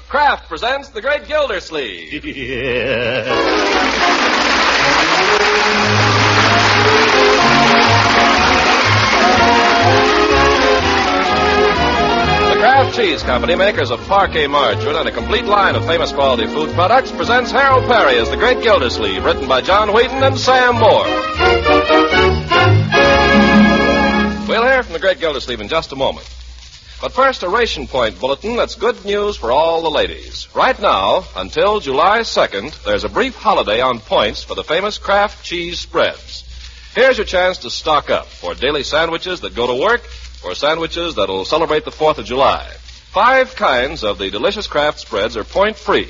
Kraft presents The Great Gildersleeve. Yeah. The Kraft Cheese Company, makers of parquet margarine and a complete line of famous quality food products, presents Harold Peary as The Great Gildersleeve, written by John Wheaton and Sam Moore. We'll hear from The Great Gildersleeve in just a moment. But first, a ration point bulletin that's good news for all the ladies. Right now, until July 2nd, there's a brief holiday on points for the famous Kraft cheese spreads. Here's your chance to stock up for daily sandwiches that go to work or sandwiches that'll celebrate the 4th of July. 5 kinds of the delicious Kraft spreads are point-free.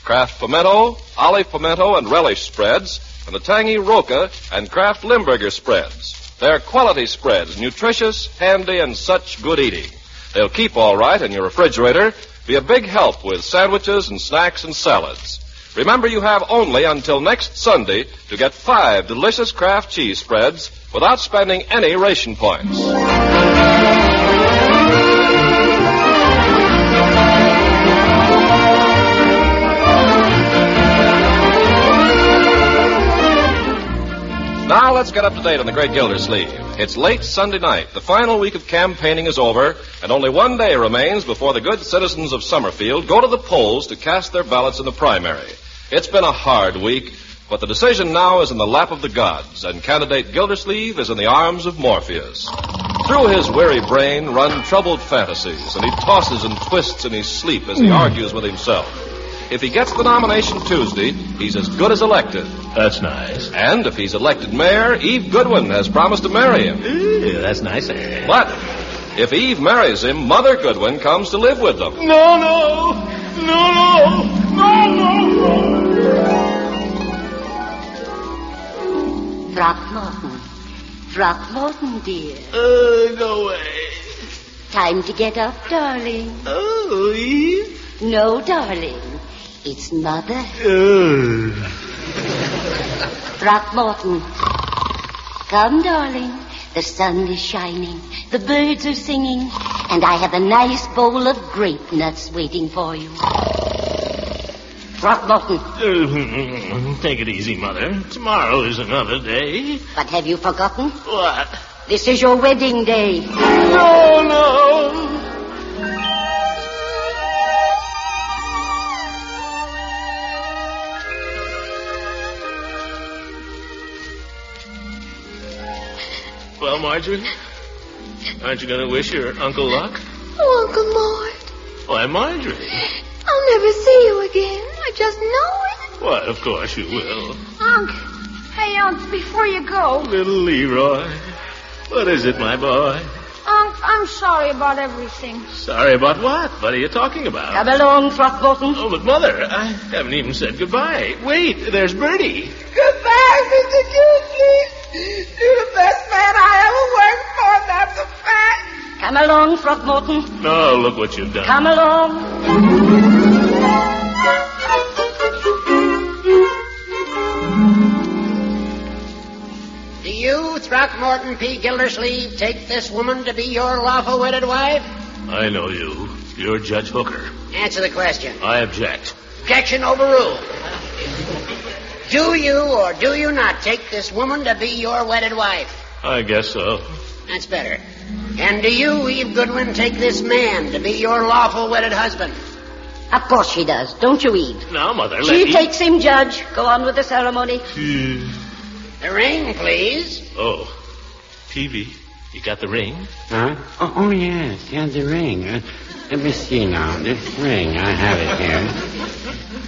Kraft pimento, olive pimento, and relish spreads, and the tangy Roca and Kraft Limburger spreads. They're quality spreads, nutritious, handy, and such good eating. They'll keep all right in your refrigerator, be a big help with sandwiches and snacks and salads. Remember, you have only until next Sunday to get 5 delicious Kraft cheese spreads without spending any ration points. Now let's get up to date on The Great Gildersleeve. It's late Sunday night. The final week of campaigning is over, and only one day remains before the good citizens of Summerfield go to the polls to cast their ballots in the primary. It's been a hard week, but the decision now is in the lap of the gods, and candidate Gildersleeve is in the arms of Morpheus. Through his weary brain run troubled fantasies, and he tosses and twists in his sleep as he argues with himself. If he gets the nomination Tuesday, he's as good as elected. That's nice. And if he's elected mayor, Eve Goodwin has promised to marry him. Ooh, that's nice. But if Eve marries him, Mother Goodwin comes to live with them. No. Throckmorton, dear. Go away. Time to get up, darling. Oh, Eve? No, darling. It's Mother. Throckmorton. Come, darling. The sun is shining. The birds are singing. And I have a nice bowl of grape nuts waiting for you. Throckmorton. Take it easy, Mother. Tomorrow is another day. But have you forgotten? What? This is your wedding day. No. Well, Marjorie, aren't you going to wish your Uncle luck? Oh, Uncle Mort. Why, Marjorie. I'll never see you again. I just know it. Why, of course you will. Unc. Hey, Unc, before you go. Little Leroy. What is it, my boy? Unc, I'm sorry about everything. Sorry about what? What are you talking about? Come along, Throckmorton. Oh, but Mother, I haven't even said goodbye. Wait, there's Bertie. Goodbye, Mr. Gildersleeve. You're the best man I ever worked for, that's a fact. Come along, Throckmorton. No, look what you've done. Come along. Do you, Throckmorton P. Gildersleeve, take this woman to be your lawful wedded wife? I know you. You're Judge Hooker. Answer the question. I object. Objection overruled. Do you or do you not take this woman to be your wedded wife? I guess so. That's better. And do you, Eve Goodwin, take this man to be your lawful wedded husband? Of course she does. Don't you, Eve? Now, Mother, She takes him, Judge. Go on with the ceremony. The ring, please. Oh, Peavy, you got the ring? Huh? Oh, yes, the ring. Let me see now. This ring, I have it here.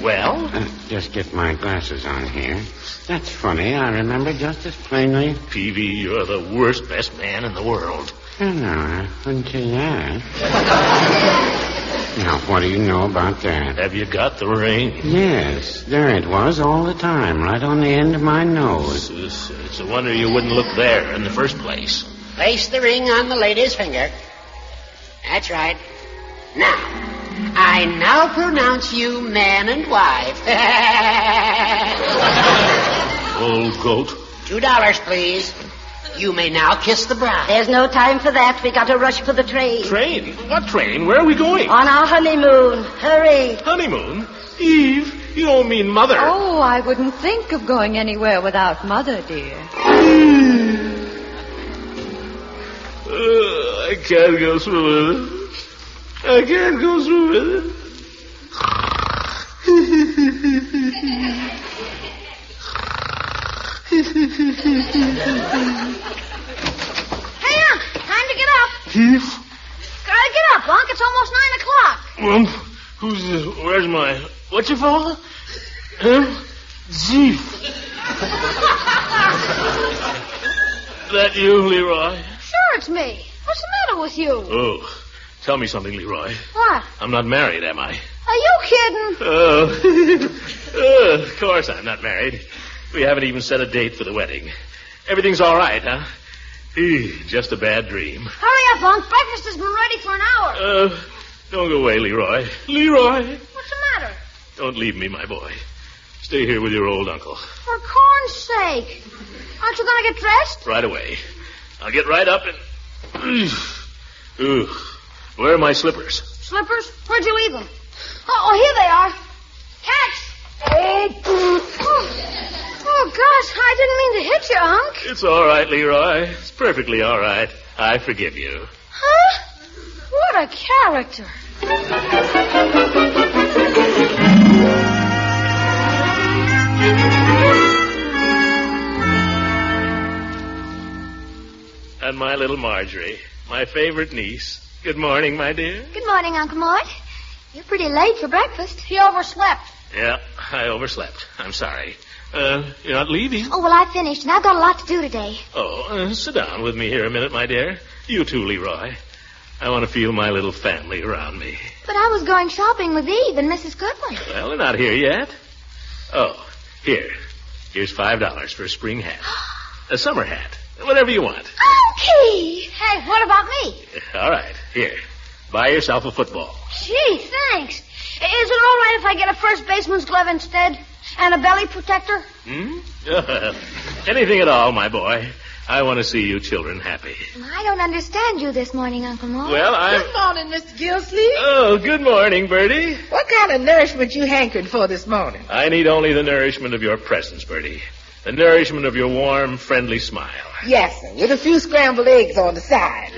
Well? Just get my glasses on here. That's funny. I remember just as plainly. Peavy, you're the worst, best man in the world. Oh, no, I wouldn't say that. Now, what do you know about that? Have you got the ring? Yes, there it was all the time, right on the end of my nose. It's a wonder you wouldn't look there in the first place. Place the ring on the lady's finger. That's right. Now, I now pronounce you man and wife. Old goat. $2, please. You may now kiss the bride. There's no time for that. We got to rush for the train. Train? What train? Where are we going? On our honeymoon. Hurry. Honeymoon? Eve, you don't mean Mother. Oh, I wouldn't think of going anywhere without Mother, dear. I can't go through with it. I can't go through with it. Hey, Unc, time to get up. Eve? Gotta get up, Unc. It's almost 9 o'clock. Who's this? Where's my... What's your father? Him? Chief. That you, Leroy? Sure, it's me. What's the matter with you? Oh, tell me something, Leroy. What? I'm not married, am I? Are you kidding? Oh, of course I'm not married. We haven't even set a date for the wedding. Everything's all right, huh? Just a bad dream. Hurry up, Unc. Breakfast has been ready for an hour. Don't go away, Leroy. Leroy! What's the matter? Don't leave me, my boy. Stay here with your old uncle. For corn's sake. Aren't you going to get dressed? Right away. I'll get right up and... Ooh. Where are my slippers? Slippers? Where'd you leave them? Oh, here they are. Catch! Oh, gosh, I didn't mean to hit you, Unc. It's all right, Leroy. It's perfectly all right. I forgive you. Huh? What a character. And my little Marjorie, my favorite niece. Good morning, my dear. Good morning, Uncle Mort. You're pretty late for breakfast. He overslept. Yeah, I overslept. I'm sorry. You're not leaving? Oh, well, I finished, and I've got a lot to do today. Oh, sit down with me here a minute, my dear. You too, Leroy. I want to feel my little family around me. But I was going shopping with Eve and Mrs. Goodwin. Well, they're not here yet. Oh, here. Here's $5 for a spring hat. A summer hat. Whatever you want. Okay. Hey, what about me? All right, here. Buy yourself a football. Gee, thanks. Is it all right if I get a first baseman's glove instead? And a belly protector? Anything at all, my boy. I want to see you children happy. I don't understand you this morning, Uncle Mort. Well, Good morning, Mr. Gildersleeve. Oh, good morning, Bertie. What kind of nourishment you hankered for this morning? I need only the nourishment of your presence, Bertie. The nourishment of your warm, friendly smile. Yes, sir, with a few scrambled eggs on the side.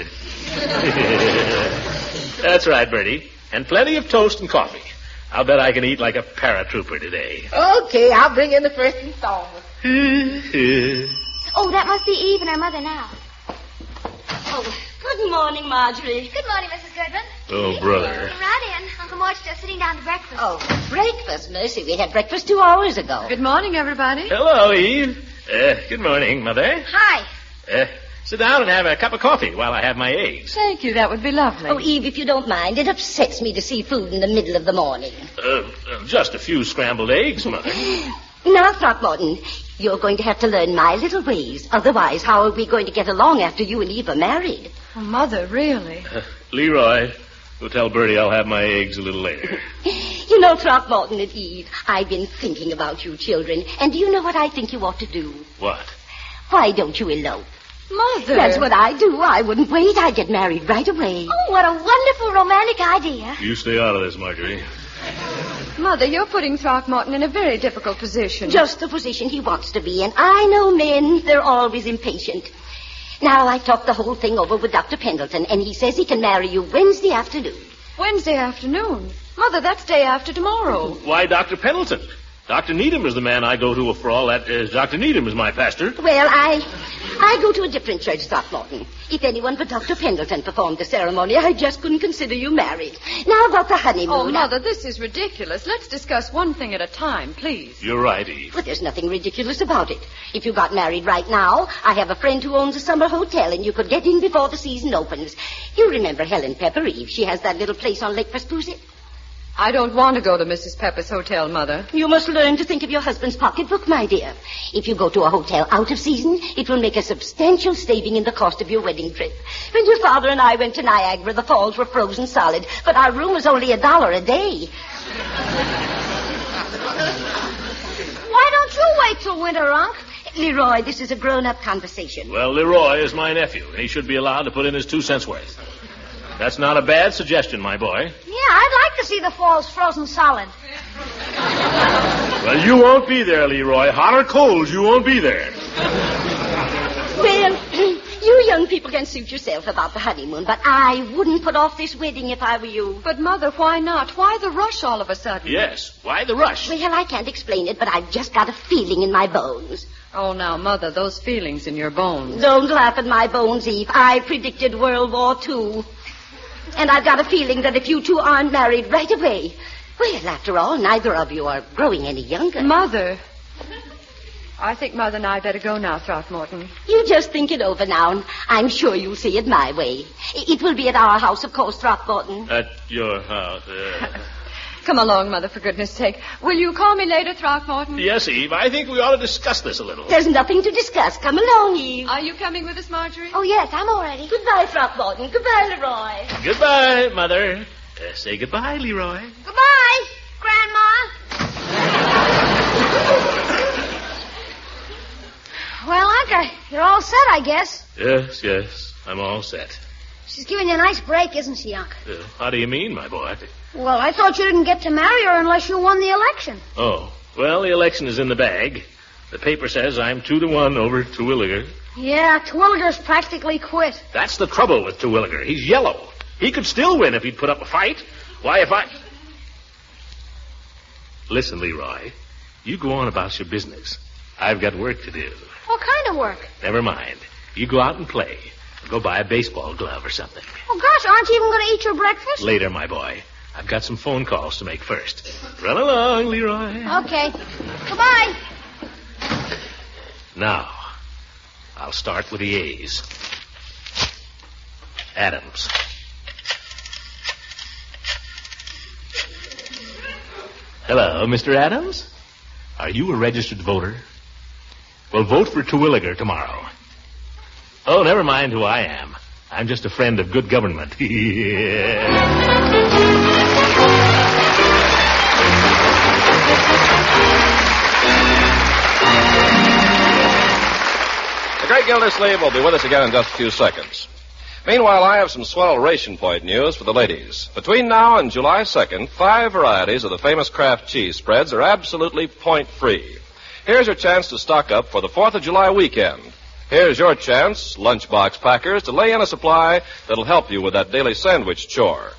That's right, Bertie. And plenty of toast and coffee. I'll bet I can eat like a paratrooper today. Okay, I'll bring in the first installment. Oh, that must be Eve and her mother now. Oh, good morning, Marjorie. Good morning, Mrs. Goodwin. Oh, brother. Come right in. Uncle Mort's just sitting down to breakfast. Oh, breakfast, Mercy. We had breakfast 2 hours ago. Good morning, everybody. Hello, Eve. Good morning, Mother. Hi. Sit down and have a cup of coffee while I have my eggs. Thank you. That would be lovely. Oh, Eve, if you don't mind, it upsets me to see food in the middle of the morning. Just a few scrambled eggs, Mother. Now, Throckmorton, you're going to have to learn my little ways. Otherwise, how are we going to get along after you and Eve are married? Oh, Mother, really? Leroy, go tell Bertie I'll have my eggs a little later. You know, Throckmorton and Eve, I've been thinking about you children, and do you know what I think you ought to do? What? Why don't you elope? Mother. That's what I do. I wouldn't wait. I'd get married right away. Oh, what a wonderful romantic idea. You stay out of this, Marjorie. Mother, you're putting Throckmorton in a very difficult position. Just the position he wants to be in. I know men. They're always impatient. Now, I talked the whole thing over with Dr. Pendleton, and he says he can marry you Wednesday afternoon. Wednesday afternoon? Mother, that's day after tomorrow. Why Dr. Pendleton? Dr. Needham is the man I go to for all that. Dr. Needham is my pastor. Well, I go to a different church, Throckmorton. If anyone but Dr. Pendleton performed the ceremony, I just couldn't consider you married. Now about the honeymoon. Oh, Mother, this is ridiculous. Let's discuss one thing at a time, please. You're right, Eve. But there's nothing ridiculous about it. If you got married right now, I have a friend who owns a summer hotel, and you could get in before the season opens. You remember Helen Pepper, Eve. She has that little place on Lake Vespucci. I don't want to go to Mrs. Pepper's hotel, Mother. You must learn to think of your husband's pocketbook, my dear. If you go to a hotel out of season, it will make a substantial saving in the cost of your wedding trip. When your father and I went to Niagara, the falls were frozen solid, but our room was only $1 a day. Why don't you wait till winter, Unc? Leroy, this is a grown-up conversation. Well, Leroy is my nephew, and he should be allowed to put in his 2 cents worth. That's not a bad suggestion, my boy. Yeah, I'd like to see the falls frozen solid. Well, you won't be there, Leroy. Hot or cold, you won't be there. Well, you young people can suit yourself about the honeymoon, but I wouldn't put off this wedding if I were you. But, Mother, why not? Why the rush all of a sudden? Yes, why the rush? Well, I can't explain it, but I've just got a feeling in my bones. Oh, now, Mother, those feelings in your bones. Don't laugh at my bones, Eve. I predicted World War II. And I've got a feeling that if you two aren't married right away, well, after all, neither of you are growing any younger. Mother. I think Mother and I better go now, Throckmorton. You just think it over now, and I'm sure you'll see it my way. It will be at our house, of course, Throckmorton. At your house. Come along, Mother, for goodness sake. Will you call me later, Throckmorton? Yes, Eve. I think we ought to discuss this a little. There's nothing to discuss. Come along, Eve. Are you coming with us, Marjorie? Oh, yes, I'm all ready. Goodbye, Throckmorton. Goodbye, Leroy. Goodbye, Mother. Say goodbye, Leroy. Goodbye, Grandma. Well, Uncle, you're all set, I guess. Yes. I'm all set. She's giving you a nice break, isn't she, Uncle? How do you mean, my boy? Well, I thought you didn't get to marry her unless you won the election. Oh, well, the election is in the bag. The paper says I'm 2-1 over Terwilliger. Yeah, Terwilliger's practically quit. That's the trouble with Terwilliger. He's yellow. He could still win if he'd put up a fight. Why, if I... Listen, Leroy, you go on about your business. I've got work to do. What kind of work? Never mind. You go out and play. Go buy a baseball glove or something. Oh, gosh, aren't you even going to eat your breakfast? Later, my boy. I've got some phone calls to make first. Run along, Leroy. Okay. Goodbye. Now, I'll start with the A's. Adams. Hello, Mr. Adams. Are you a registered voter? Well, vote for Terwilliger tomorrow. Oh, never mind who I am. I'm just a friend of good government. The Great Gildersleeve will be with us again in just a few seconds. Meanwhile, I have some swell ration point news for the ladies. Between now and July 2nd, 5 varieties of the famous Kraft cheese spreads are absolutely point-free. Here's your chance to stock up for the 4th of July weekend. Here's your chance, lunchbox packers, to lay in a supply that'll help you with that daily sandwich chore.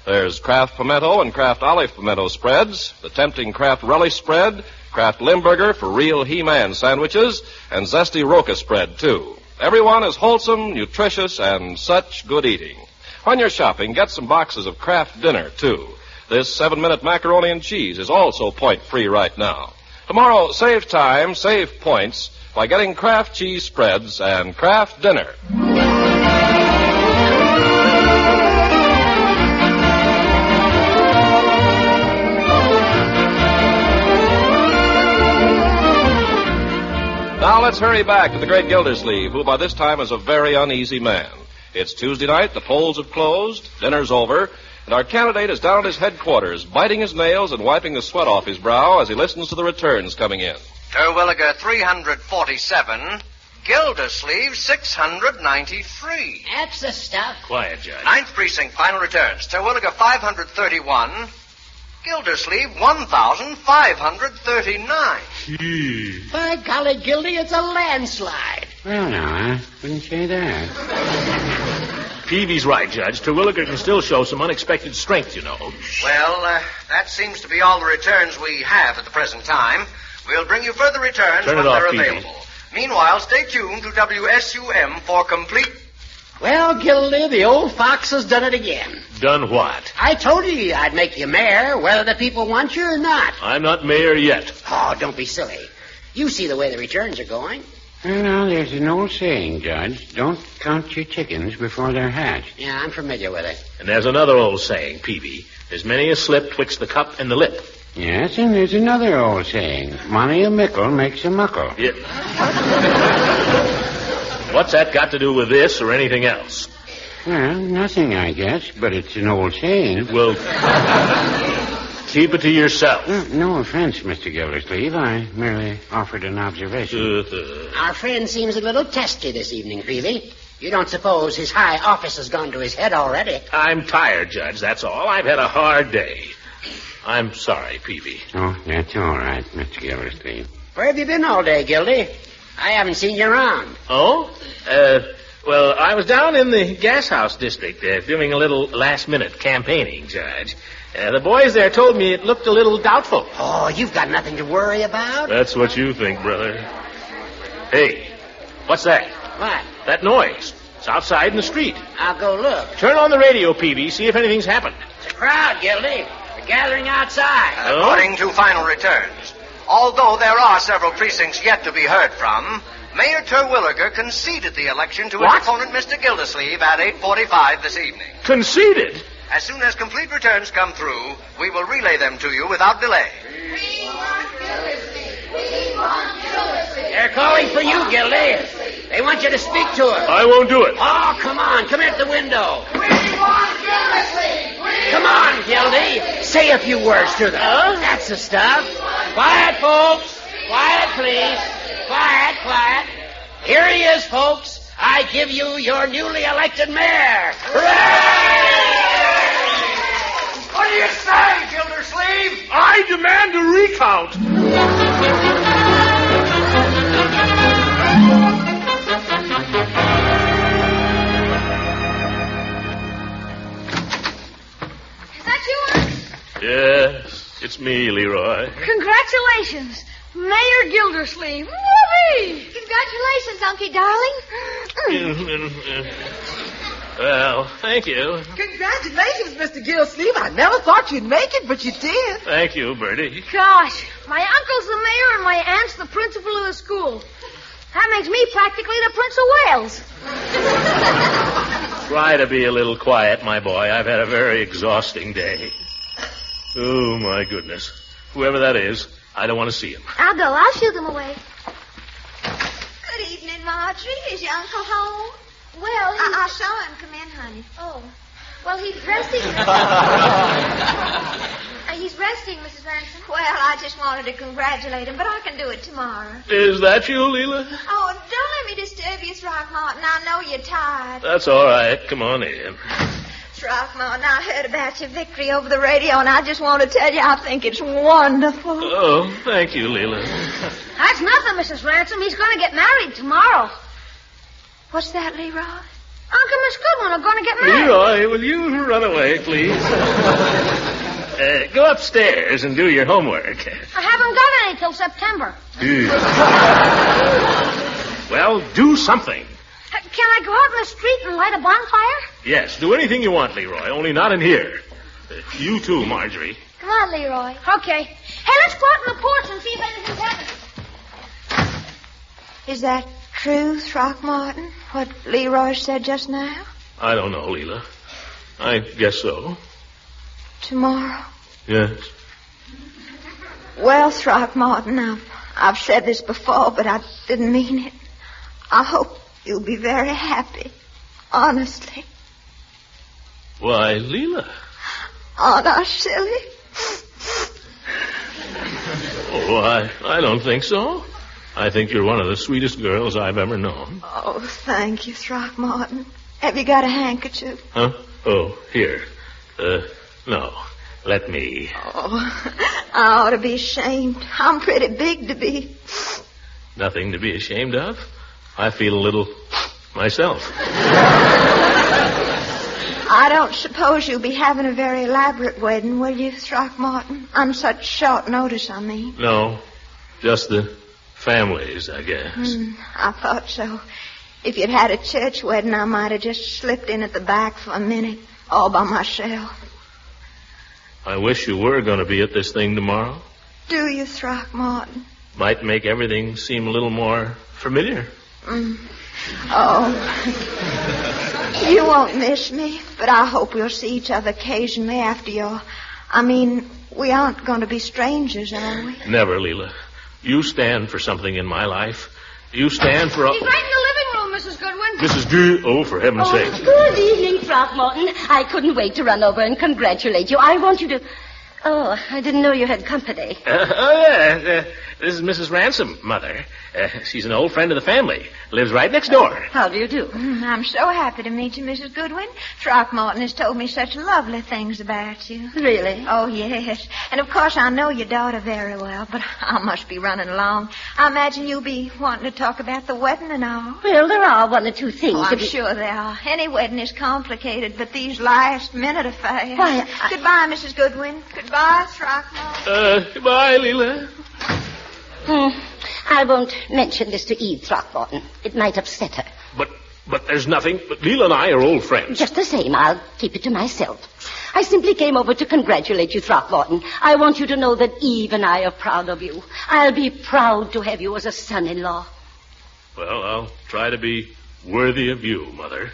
There's Kraft pimento and Kraft olive pimento spreads, the tempting Kraft relish spread, Kraft Limburger for real He-Man sandwiches, and zesty Roca spread, too. Everyone is wholesome, nutritious, and such good eating. When you're shopping, get some boxes of Kraft dinner, too. This 7-minute macaroni and cheese is also point-free right now. Tomorrow, save time, save points by getting Kraft cheese spreads and Kraft dinner. Now let's hurry back to the Great Gildersleeve, who by this time is a very uneasy man. It's Tuesday night, the polls have closed, dinner's over, and our candidate is down at his headquarters, biting his nails and wiping the sweat off his brow as he listens to the returns coming in. Terwilliger 347, Gildersleeve 693. That's the stuff. Quiet, Judge. 9th Precinct, final returns. Terwilliger 531, Gildersleeve 1,539. By golly, Gildy, it's a landslide. Well, now, I wouldn't say that. Peavy's right, Judge. Terwilliger can still show some unexpected strength, you know. Well, that seems to be all the returns we have at the present time. We'll bring you further returns Turn when it off, they're Peavy. available. Meanwhile, stay tuned to WSUM for complete... Well, Gildy, the old fox has done it again. Done what? I told you I'd make you mayor, whether the people want you or not. I'm not mayor yet. Oh, don't be silly. You see the way the returns are going. Well, now, there's an old saying, Judge. Don't count your chickens before they're hatched. Yeah, I'm familiar with it. And there's another old saying, Peavy. There's many a slip twixt the cup and the lip. Yes, and there's another old saying. Money a mickle makes a muckle. Yeah. What's that got to do with this or anything else? Well, nothing, I guess, but it's an old saying. Well, Keep it to yourself. No offense, Mr. Gildersleeve. I merely offered an observation. Our friend seems a little testy this evening, Peavy. You don't suppose his high office has gone to his head already? I'm tired, Judge, that's all. I've had a hard day. I'm sorry, Peavy. Oh, that's all right, Mr. Gildersleeve. Where have you been all day, Gildy? I haven't seen you around. Oh? Well, I was down in the gas house district doing a little last-minute campaigning, Judge. The boys there told me it looked a little doubtful. Oh, you've got nothing to worry about? That's what you think, brother. Hey, what's that? What? That noise. It's outside in the street. I'll go look. Turn on the radio, Peavy, see if anything's happened. It's a crowd, Gildy. They're gathering outside. According to final returns, although there are several precincts yet to be heard from, Mayor Terwilliger conceded the election to his opponent, Mr. Gildersleeve, at 8:45 this evening. Conceded? As soon as complete returns come through, we will relay them to you without delay. We want Gildersleeve. We want Gildersleeve. They're calling for you, Gildy. They want you to speak to them. I won't do it. Oh, come on. Come here at the window. We want Gildersleeve. Come on, Gildy. Say a few words to them. That's the stuff. Quiet, folks. Quiet, please. Quiet, quiet. Here he is, folks. I give you your newly elected mayor. Hooray! What do you say, Gildersleeve? I demand a recount. Is that you, Unc? Yes, it's me, Leroy. Congratulations, Mayor Gildersleeve. Whoopee! Congratulations, Unky darling. Well, thank you. Congratulations, Mr. Gildersleeve. I never thought you'd make it, but you did. Thank you, Bertie. Gosh, my uncle's the mayor and my aunt's the principal of the school. That makes me practically the Prince of Wales. Try to be a little quiet, my boy. I've had a very exhausting day. Oh, my goodness. Whoever that is, I don't want to see him. I'll go. I'll shoo them away. Good evening, Marjorie. Is your uncle home? Well, I saw him come in, honey. Oh. Well, he's resting. He's resting, Mrs. Ransom. Well, I just wanted to congratulate him, but I can do it tomorrow. Is that you, Leela? Oh, don't let me disturb you, Throckmorton. I know you're tired. That's all right. Come on in. Throckmorton, I heard about your victory over the radio, and I just want to tell you I think it's wonderful. Oh, thank you, Leela. That's nothing, Mrs. Ransom. He's going to get married tomorrow. What's that, Leroy? Uncle and Miss Goodwin are going to get married. Leroy, will you run away, please? Go upstairs and do your homework. I haven't got any till September. Well, do something. Can I go out in the street and light a bonfire? Yes, do anything you want, Leroy, only not in here. You too, Marjorie. Come on, Leroy. Okay. Hey, let's go out on the porch and see if anything's happened. Is that true, Throckmorton, what Leroy said just now? I don't know, Leela. I guess so. Tomorrow? Yes. Well, Throckmorton, I've said this before, but I didn't mean it. I hope you'll be very happy. Honestly. Why, Leela. Aren't I silly? Oh, I don't think so. I think you're one of the sweetest girls I've ever known. Oh, thank you, Throckmorton. Have you got a handkerchief? Huh? Oh, here. No. Let me. Oh, I ought to be ashamed. I'm pretty big to be. Nothing to be ashamed of. I feel a little myself. I don't suppose you'll be having a very elaborate wedding, will you, Throckmorton? On such short notice, I mean. No. Just the families, I guess. I thought so. If you'd had a church wedding, I might have just slipped in at the back for a minute, all by myself. I wish you were going to be at this thing tomorrow. Do you, Throckmorton? Might make everything seem a little more familiar. Oh. You won't miss me, but I hope we'll see each other occasionally after your... I mean, we aren't going to be strangers, are we? Never, Leela. You stand for something in my life. You stand for... He's right in the living room, Mrs. Goodwin. Mrs. G... Oh, for heaven's sake. Good evening, Throckmorton. I couldn't wait to run over and congratulate you. I want you to... Oh, I didn't know you had company. This is Mrs. Ransom, Mother. She's an old friend of the family. Lives right next door. How do you do? I'm so happy to meet you, Mrs. Goodwin. Throckmorton has told me such lovely things about you. Really? Oh, yes. And, of course, I know your daughter very well, but I must be running along. I imagine you'll be wanting to talk about the wedding and all. Well, there are one or two things. Oh, I'm sure there are. Any wedding is complicated, but these last-minute affairs... Why, Goodbye, Mrs. Goodwin. Goodbye, Throckmorton. Goodbye, Leela. I won't mention this to Eve Throckmorton. It might upset her. But there's nothing. But Leela and I are old friends. Just the same, I'll keep it to myself. I simply came over to congratulate you, Throckmorton. I want you to know that Eve and I are proud of you. I'll be proud to have you as a son-in-law. Well, I'll try to be worthy of you, Mother.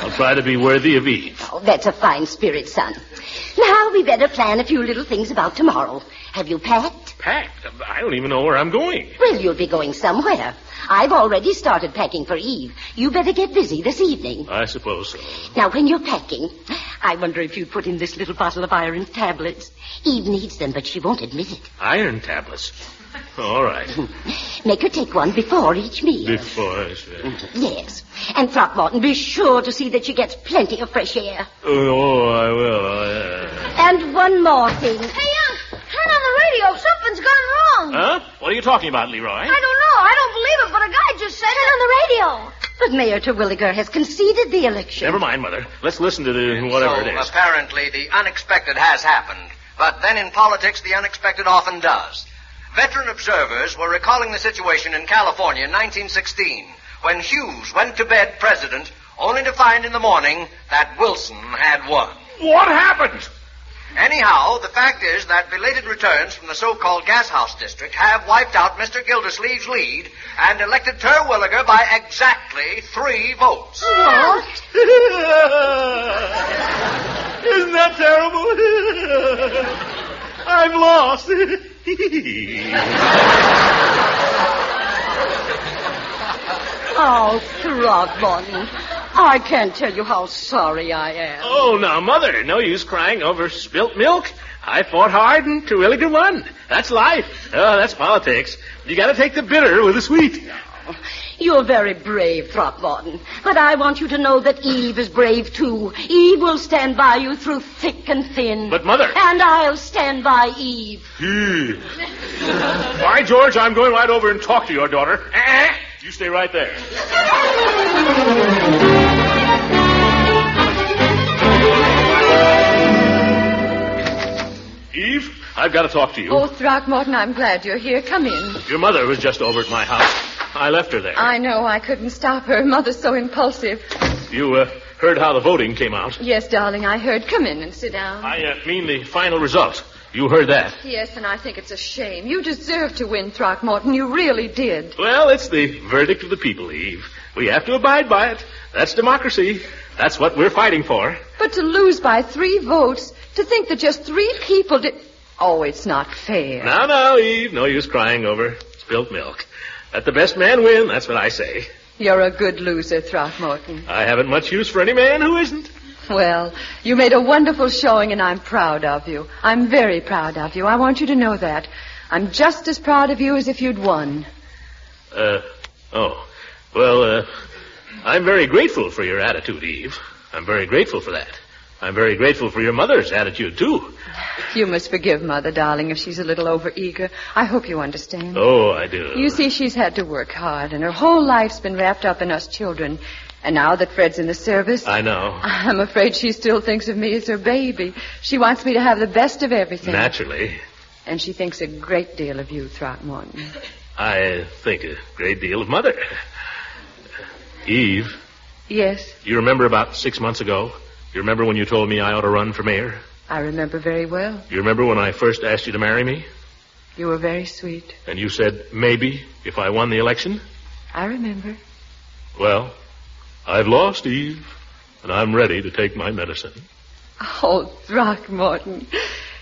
I'll try to be worthy of Eve. Oh, that's a fine spirit, son. Now, we better plan a few little things about tomorrow. Have you packed? Packed? I don't even know where I'm going. Well, you'll be going somewhere. I've already started packing for Eve. You better get busy this evening. I suppose so. Now, when you're packing, I wonder if you'd put in this little bottle of iron tablets. Eve needs them, but she won't admit it. Iron tablets? All right. Make her take one before each meal. Before, sure. Yes. And Throckmorton, be sure to see that she gets plenty of fresh air. Oh, I will. And one more thing. Hey, turn on the radio. Something's gone wrong. Huh? What are you talking about, Leroy? I don't know. I don't believe it, but a guy just said it on the radio. But Mayor Terwilliger has conceded the election. Never mind, Mother. Let's listen to whatever it is. Apparently, the unexpected has happened. But then in politics, the unexpected often does. Veteran observers were recalling the situation in California in 1916 when Hughes went to bed president only to find in the morning that Wilson had won. What happened? Anyhow, the fact is that belated returns from the so-called gas house district have wiped out Mr. Gildersleeve's lead and elected Terwilliger by exactly 3 votes. What? Isn't that terrible? I've lost. Oh, Throckmorton, I can't tell you how sorry I am. Oh, now, Mother, no use crying over spilt milk. I fought hard and Terwilliger won. That's life. Oh, that's politics. You gotta take the bitter with the sweet. You're very brave, Throckmorton. But I want you to know that Eve is brave, too. Eve will stand by you through thick and thin. But, Mother... And I'll stand by Eve. By George, I'm going right over and talk to your daughter. You stay right there. Eve, I've got to talk to you. Oh, Throckmorton, I'm glad you're here. Come in. Your mother was just over at my house. I left her there. I know. I couldn't stop her. Mother's so impulsive. You heard how the voting came out? Yes, darling, I heard. Come in and sit down. I mean the final result. You heard that? Yes, and I think it's a shame. You deserved to win, Throckmorton. You really did. Well, it's the verdict of the people, Eve. We have to abide by it. That's democracy. That's what we're fighting for. But to lose by 3 votes, to think that just 3 people did... Oh, it's not fair. Now, Eve, no use crying over spilt milk. Let the best man win, that's what I say. You're a good loser, Throckmorton. I haven't much use for any man who isn't. Well, you made a wonderful showing, and I'm proud of you. I'm very proud of you. I want you to know that. I'm just as proud of you as if you'd won. Well, I'm very grateful for your attitude, Eve. I'm very grateful for that. I'm very grateful for your mother's attitude, too. You must forgive Mother, darling, if she's a little overeager. I hope you understand. Oh, I do. You see, she's had to work hard, and her whole life's been wrapped up in us children. And now that Fred's in the service... I know. I'm afraid she still thinks of me as her baby. She wants me to have the best of everything. Naturally. And she thinks a great deal of you, Throckmorton. I think a great deal of Mother. Eve. Yes? You remember about 6 months ago? You remember when you told me I ought to run for mayor? I remember very well. You remember when I first asked you to marry me? You were very sweet. And you said maybe if I won the election? I remember. Well, I've lost, Eve, and I'm ready to take my medicine. Oh, Throckmorton,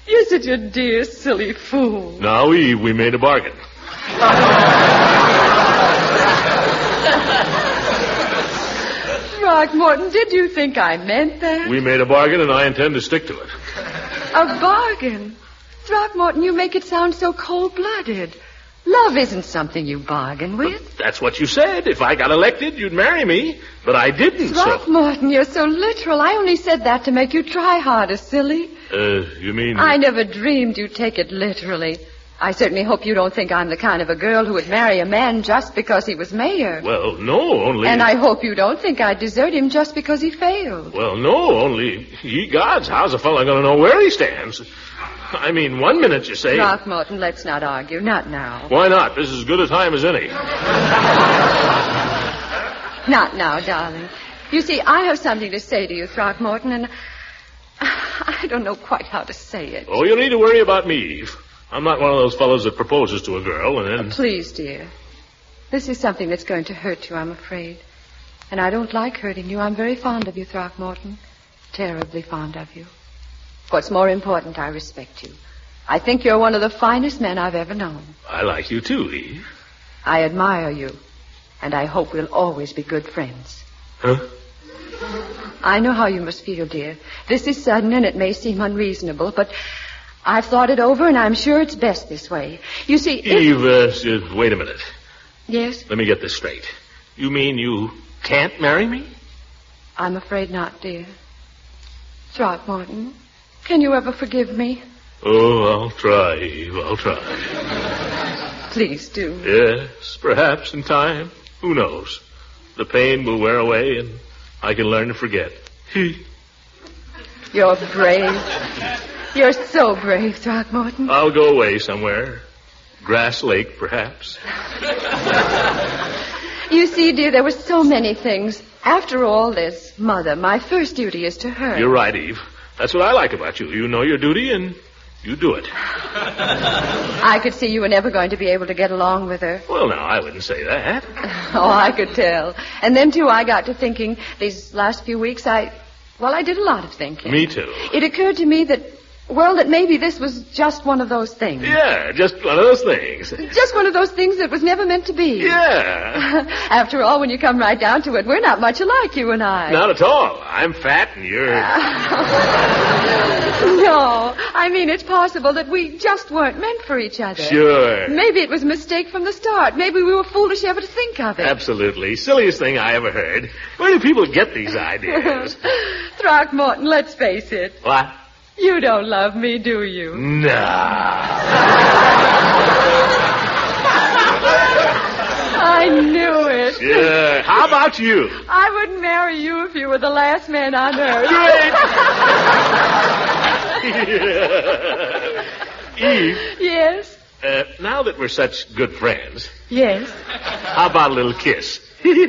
you're such a dear, silly fool. Now, Eve, we made a bargain. Throckmorton, did you think I meant that? We made a bargain, and I intend to stick to it. A bargain? Throckmorton, you make it sound so cold-blooded. Love isn't something you bargain with. But that's what you said. If I got elected, you'd marry me. But I didn't, Throckmorton, you're so literal. I only said that to make you try harder, silly. You mean... I never dreamed you'd take it literally. I certainly hope you don't think I'm the kind of a girl who would marry a man just because he was mayor. Well, no, only... And I hope you don't think I'd desert him just because he failed. Well, no, only... Ye gods, how's a fellow going to know where he stands? I mean, one minute you say... Throckmorton, let's not argue. Not now. Why not? This is as good a time as any. Not now, darling. You see, I have something to say to you, Throckmorton, and I don't know quite how to say it. Oh, you need to worry about me, Eve. I'm not one of those fellows that proposes to a girl and then... Please, dear. This is something that's going to hurt you, I'm afraid. And I don't like hurting you. I'm very fond of you, Throckmorton. Terribly fond of you. What's more important, I respect you. I think you're one of the finest men I've ever known. I like you too, Eve. I admire you. And I hope we'll always be good friends. Huh? I know how you must feel, dear. This is sudden and it may seem unreasonable, but... I've thought it over, and I'm sure it's best this way. You see... Eve, wait a minute. Yes? Let me get this straight. You mean you can't marry me? I'm afraid not, dear. Throckmorton, can you ever forgive me? Oh, I'll try, Eve. I'll try. Please do. Yes, perhaps in time. Who knows? The pain will wear away, and I can learn to forget. You're brave. You're so brave, Throckmorton. I'll go away somewhere. Grass Lake, perhaps. You see, dear, there were so many things. After all, there's Mother. My first duty is to her. You're right, Eve. That's what I like about you. You know your duty, and you do it. I could see you were never going to be able to get along with her. Well, now, I wouldn't say that. Oh, I could tell. And then, too, I got to thinking these last few weeks, I did a lot of thinking. Me too. It occurred to me that maybe this was just one of those things. Yeah, just one of those things. Just one of those things that was never meant to be. Yeah. After all, when you come right down to it, we're not much alike, you and I. Not at all. I'm fat and you're... No, I mean, it's possible that we just weren't meant for each other. Sure. Maybe it was a mistake from the start. Maybe we were foolish ever to think of it. Absolutely. Silliest thing I ever heard. Where do people get these ideas? Throckmorton, let's face it. What? You don't love me, do you? No. I knew it. Yeah. How about you? I wouldn't marry you if you were the last man on earth. Great. Eve. Yes? Now that we're such good friends. Yes? How about a little kiss? Good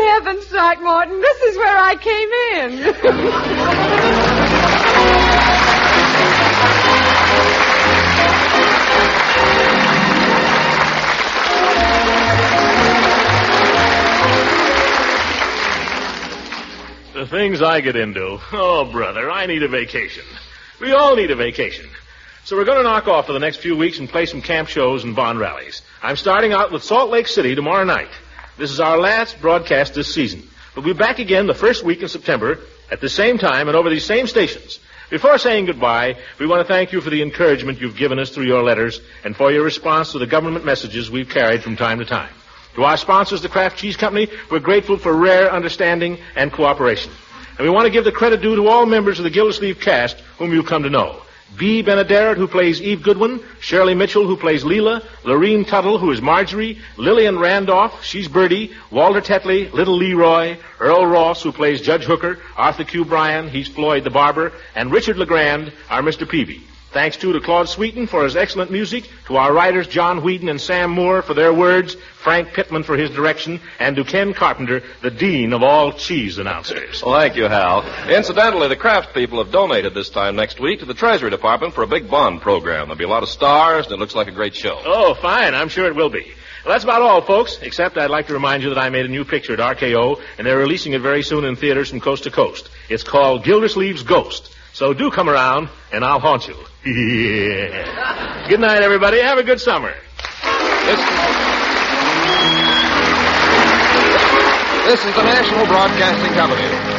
heavens, Throckmorton. This is where I came in. The things I get into. Oh, brother, I need a vacation. We all need a vacation. So we're going to knock off for the next few weeks and play some camp shows and bond rallies. I'm starting out with Salt Lake City tomorrow night. This is our last broadcast this season. We'll be back again the first week in September at the same time and over these same stations. Before saying goodbye, we want to thank you for the encouragement you've given us through your letters and for your response to the government messages we've carried from time to time. To our sponsors, the Kraft Cheese Company, we're grateful for rare understanding and cooperation. And we want to give the credit due to all members of the Gildersleeve cast whom you've come to know. Bea Benaderet, who plays Eve Goodwin, Shirley Mitchell, who plays Leela, Lorene Tuttle, who is Marjorie, Lillian Randolph, she's Birdie, Walter Tetley, Little Leroy, Earl Ross, who plays Judge Hooker, Arthur Q. Bryan, he's Floyd the Barber, and Richard LeGrand, our Mr. Peavy. Thanks, too, to Claude Sweeten for his excellent music, to our writers John Whedon and Sam Moore for their words, Frank Pittman for his direction, and to Ken Carpenter, the dean of all cheese announcers. Well, thank you, Hal. Incidentally, the Kraft people have donated this time next week to the Treasury Department for a big bond program. There'll be a lot of stars, and it looks like a great show. Oh, fine. I'm sure it will be. Well, that's about all, folks, except I'd like to remind you that I made a new picture at RKO, and they're releasing it very soon in theaters from coast to coast. It's called Gildersleeve's Ghost. So do come around, and I'll haunt you. Yeah. Good night, everybody. Have a good summer. This This is the National Broadcasting Company.